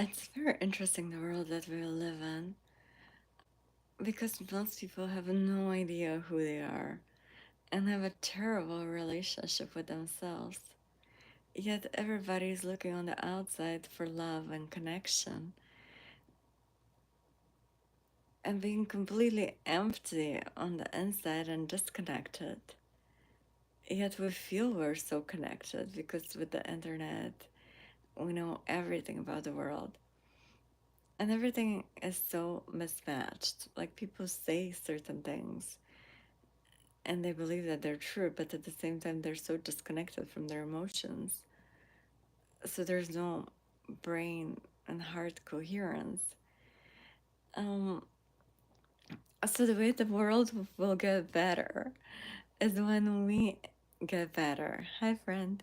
It's very interesting the world that we live in because most people have no idea who they are and have a terrible relationship with themselves. Yet everybody is looking on the outside for love and connection and being completely empty on the inside and disconnected. Yet we feel we're so connected because with the internet, we know everything about the world. And everything is so mismatched. Like people say certain things and they believe that they're true, but at the same time, they're so disconnected from their emotions. So there's no brain and heart coherence. Um, so the way the world will get better is when we get better. Hi, friend.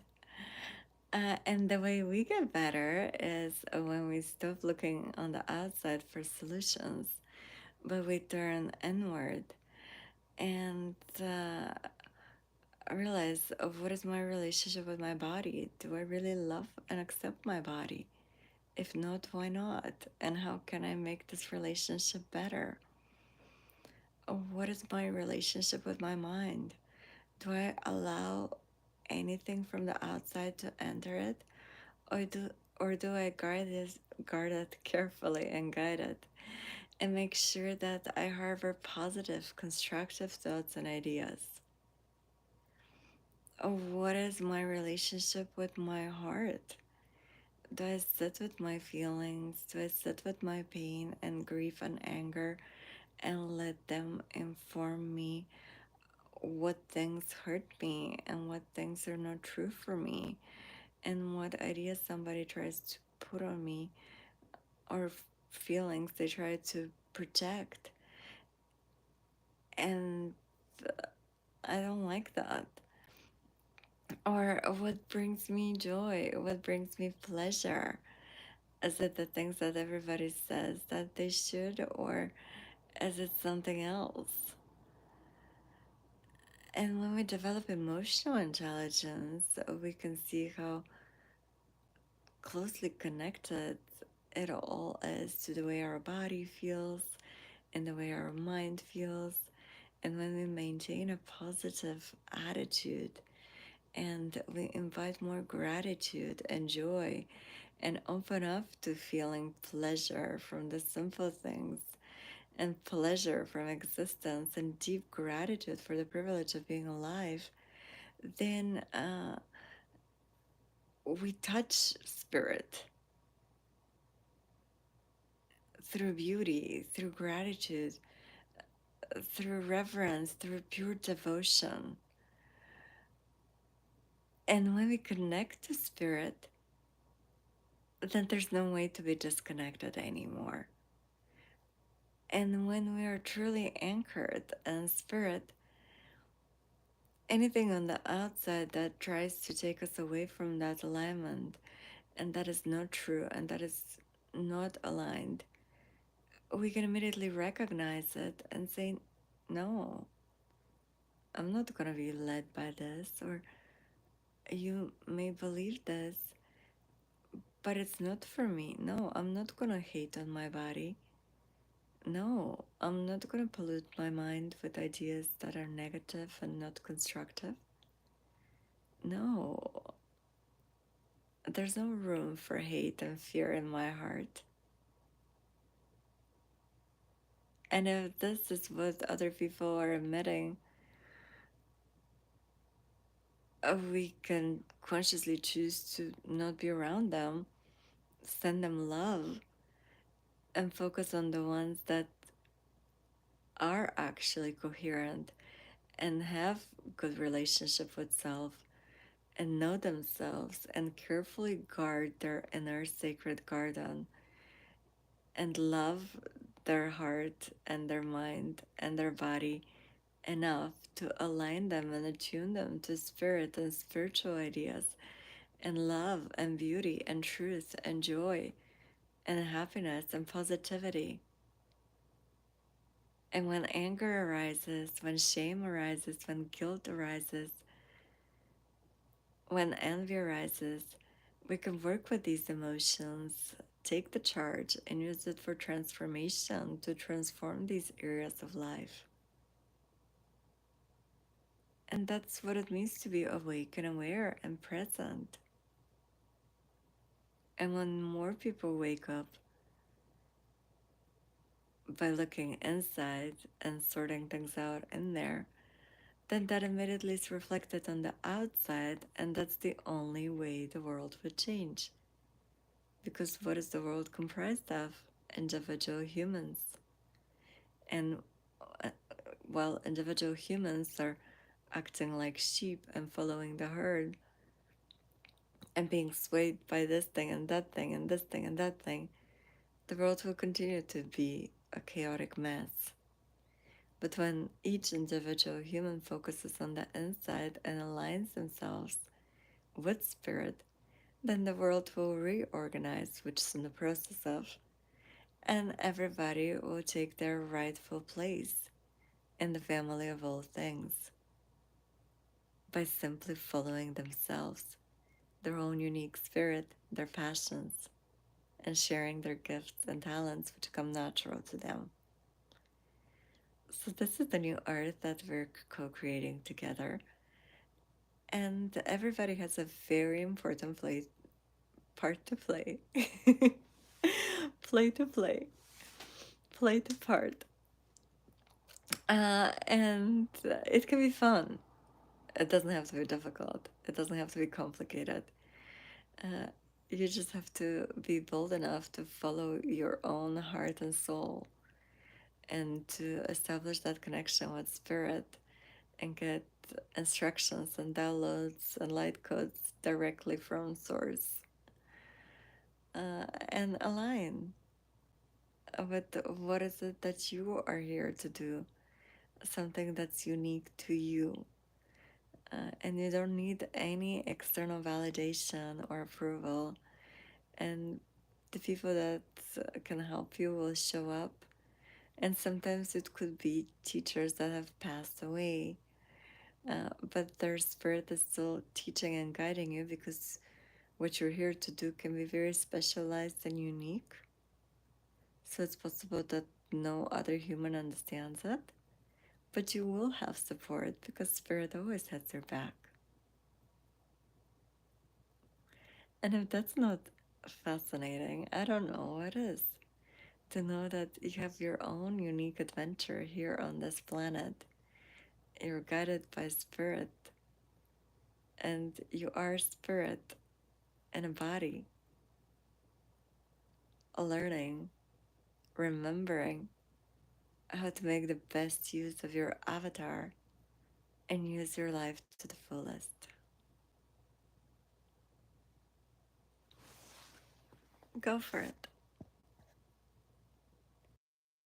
And the way we get better is when we stop looking on the outside for solutions, but we turn inward and realize of what is my relationship with my body. Do I really love and accept my body? If not, why not? And how can I make this relationship better? What is my relationship with my mind? Do I allow anything from the outside to enter it? Or do I guard it carefully and guide it and make sure that I harbor positive, constructive thoughts and ideas? What is my relationship with my heart? Do I sit with my feelings? Do I sit with my pain and grief and anger and let them inform me what things hurt me and what things are not true for me and what ideas somebody tries to put on me or feelings they try to project? And I don't like that. Or what brings me joy? What brings me pleasure? Is it the things that everybody says that they should, or is it something else? And when we develop emotional intelligence, we can see how closely connected it all is to the way our body feels and the way our mind feels. And when we maintain a positive attitude and we invite more gratitude and joy and open up to feeling pleasure from the simple things and pleasure from existence and deep gratitude for the privilege of being alive, then we touch spirit through beauty, through gratitude, through reverence, through pure devotion. And when we connect to spirit, then there's no way to be disconnected anymore. And when we are truly anchored in spirit, anything on the outside that tries to take us away from that alignment and that is not true and that is not aligned, we can immediately recognize it and say, no, I'm not going to be led by this, or you may believe this, but it's not for me. No, I'm not going to hate on my body. No, I'm not going to pollute my mind with ideas that are negative and not constructive. No, there's no room for hate and fear in my heart. And if this is what other people are admitting, we can consciously choose to not be around them, send them love, and focus on the ones that are actually coherent and have good relationship with self and know themselves and carefully guard their inner sacred garden and love their heart and their mind and their body enough to align them and attune them to spirit and spiritual ideas and love and beauty and truth and joy and happiness and positivity. And when anger arises, when shame arises, when guilt arises, when envy arises, we can work with these emotions take the charge and use it for transformation to transform these areas of life. And that's what it means to be awake and aware and present. And when more people wake up by looking inside and sorting things out in there, then that immediately is reflected on the outside, and that's the only way the world would change. Because what is the world comprised of? Individual humans. And uh, while individual humans are acting like sheep and following the herd and being swayed by this thing and that thing and this thing and that thing, the world will continue to be a chaotic mess. But when each individual human focuses on the inside and aligns themselves with spirit, then the world will reorganize, which is in the process of, and everybody will take their rightful place in the family of all things by simply following themselves, their own unique spirit, their passions, and sharing their gifts and talents which come natural to them. So, this is the new art that we're co creating together. And everybody has a very important part to play. Play to play, play to part. And it can be fun. It doesn't have to be difficult, it doesn't have to be complicated. Uh, you just have to be bold enough to follow your own heart and soul and to establish that connection with spirit and get instructions and downloads and light codes directly from source, and align with what is it that you are here to do, something that's unique to you. And you don't need any external validation or approval. And the people that can help you will show up. And sometimes it could be teachers that have passed away, but their spirit is still teaching and guiding you because what you're here to do can be very specialized and unique. So it's possible that no other human understands it, but you will have support because spirit always has your back. And if that's not fascinating, I don't know what is. To know that you have your own unique adventure here on this planet. You're guided by spirit, and you are spirit in a body, learning, remembering how to make the best use of your avatar and use your life to the fullest. Go for it.